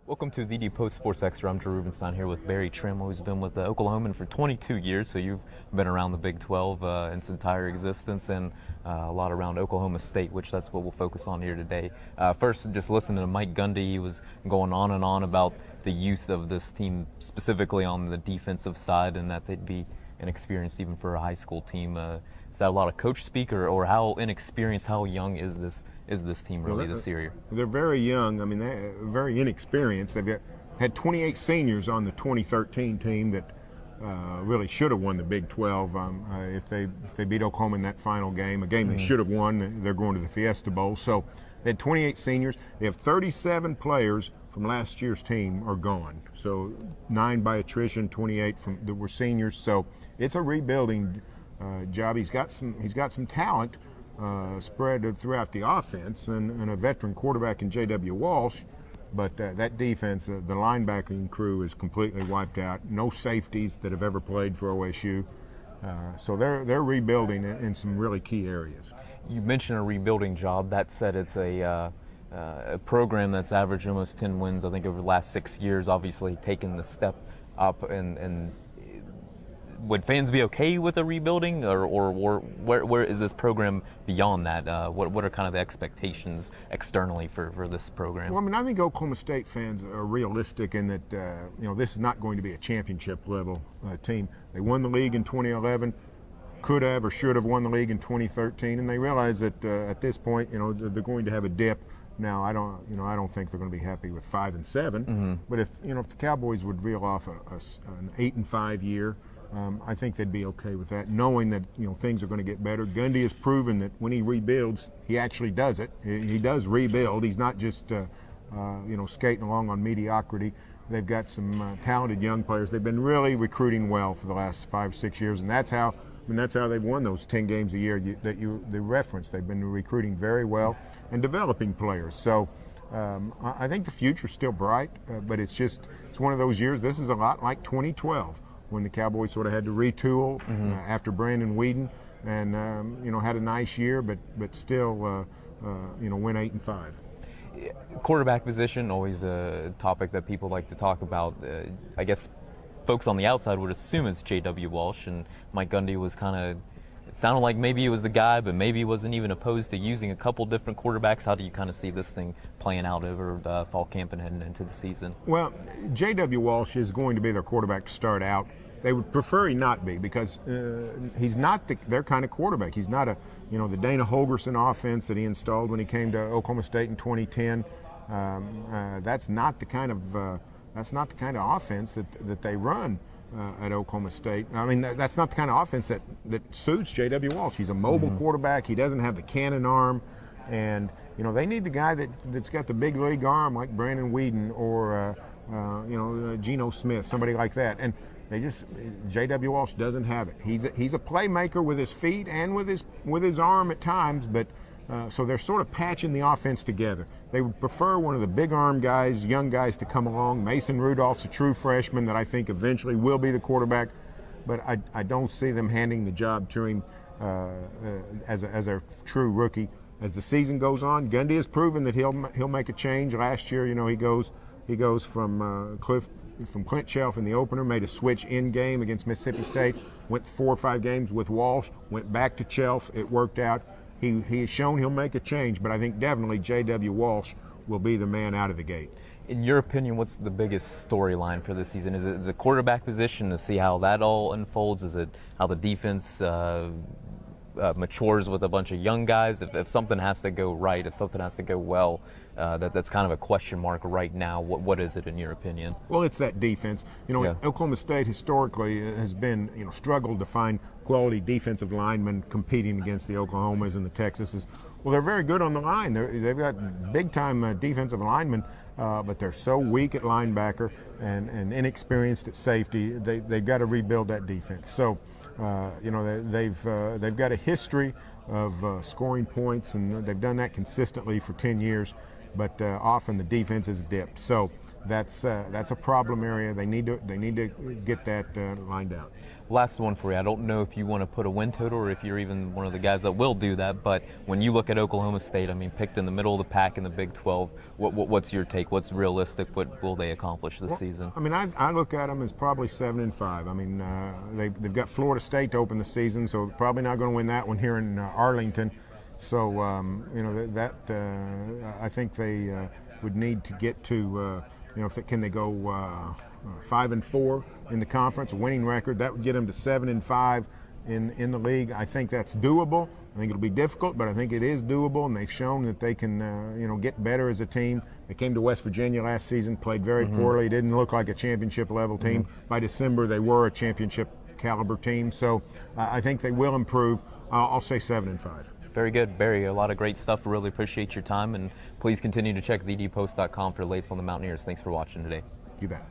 Welcome to the Post Sports Extra. I'm Drew Rubenstein here with Berry Tramel, who's been with Oklahoman for 22 years. So you've been around the Big 12 in its entire existence, and a lot around Oklahoma State, which that's what we'll focus on here today. First, just listening to Mike Gundy, he was going on and on about the youth of this team, specifically on the defensive side, and that they'd be inexperienced even for a high school team. Is that a lot of coach speak, or how inexperienced, how young is this team really this year? They're very young. I mean, they're very inexperienced. They've had 28 seniors on the 2013 team that really should have won the Big 12. If they beat Oklahoma in that final game, a game they should have won, they're going to the Fiesta Bowl. So they had 28 seniors. They have 37 players from last year's team are gone. So 9 by attrition, 28 that were seniors. So it's a rebuilding job. He's got some talent spread throughout the offense, and a veteran quarterback in J.W. Walsh, but that defense, the linebacking crew is completely wiped out. No safeties that have ever played for OSU. So they're rebuilding in some really key areas. You mentioned a rebuilding job. That said, it's a program that's averaged almost 10 wins, I think, over the last 6 years, obviously taking the step up. And would fans be okay with a rebuilding, or where is this program beyond that? What are kind of the expectations externally for this program? Well, I mean, I think Oklahoma State fans are realistic in that this is not going to be a championship level team. They won the league in 2011, could have or should have won the league in 2013, and they realize that at this point, they're going to have a dip. Now, I don't think they're going to be happy with 5 and 7. Mm-hmm. But if the Cowboys would reel off an 8 and 5 year, I think they'd be okay with that, knowing that things are going to get better. Gundy has proven that when he rebuilds, he actually does it. He does rebuild. He's not just skating along on mediocrity. They've got some talented young players. They've been really recruiting well for the last 5 or 6 years, and that's how they've won those 10 games a year that you referenced. They've been recruiting very well and developing players. So I think the future's still bright, but it's one of those years. This is a lot like 2012. When the Cowboys sort of had to retool after Brandon Weeden, and had a nice year, but still went 8 and 5. Quarterback position, always a topic that people like to talk about. I guess folks on the outside would assume it's J.W. Walsh, and Mike Gundy was it sounded like maybe he was the guy, but maybe he wasn't even opposed to using a couple different quarterbacks. How do you kind of see this thing playing out over fall camp and heading into the season? Well, J.W. Walsh is going to be their quarterback to start out. They would prefer he not be, because he's not their kind of quarterback. He's not the Dana Holgorsen offense that he installed when he came to Oklahoma State in 2010. That's not the kind of offense that they run at Oklahoma State. I mean, that's not the kind of offense that suits J.W. Walsh. He's a mobile quarterback. He doesn't have the cannon arm, and they need the guy that's got the big league arm like Brandon Weeden or Geno Smith, somebody like that. And J.W. Walsh doesn't have it. He's a playmaker with his feet and with his arm at times, but so they're sort of patching the offense together. They would prefer one of the big arm guys, young guys, to come along. Mason Rudolph's a true freshman that I think eventually will be the quarterback, but I don't see them handing the job to him as a true rookie. As the season goes on, Gundy has proven that he'll make a change. Last year, he goes from Clint Shelf in the opener, made a switch in game against Mississippi State, went 4 or 5 games with Walsh, went back to Shelf. It worked out. He has shown he'll make a change, but I think definitely J.W. Walsh will be the man out of the gate. In your opinion, what's the biggest storyline for this season? Is it the quarterback position, to see how that all unfolds? Is it how the defense matures with a bunch of young guys? If something has to go right, if something has to go well, that's kind of a question mark right now. What is it in your opinion? Well, it's that defense. Oklahoma State historically has been struggled to find quality defensive linemen competing against the Oklahomas and the Texases. Well, they're very good on the line. They've got big-time defensive linemen, but they're so weak at linebacker and inexperienced at safety. They've got to rebuild that defense. So, they've got a history of scoring points, and they've done that consistently for 10 years. But often the defense has dipped. So that's a problem area. They need to get that lined out. Last one for you. I don't know if you want to put a win total or if you're even one of the guys that will do that, but when you look at Oklahoma State, I mean, picked in the middle of the pack in the Big 12, what's your take? What's realistic? What will they accomplish this season? I mean, I look at them as probably 7-5. I mean, they've got Florida State to open the season, so probably not going to win that one here in Arlington. So, you know, I think they would need to get to, you know, can they go 5-4 in the conference, a winning record? That would get them to 7-5 in the league. I think that's doable. I think it'll be difficult, but I think it is doable, and they've shown that they can, you know, get better as a team. They came to West Virginia last season, played very poorly, didn't look like a championship level team. By December, they were a championship caliber team. So I think they will improve. I'll say 7-5. Very good, Barry. A lot of great stuff. Really appreciate your time, and please continue to check thedpost.com for the latest on the Mountaineers. Thanks for watching today. You bet.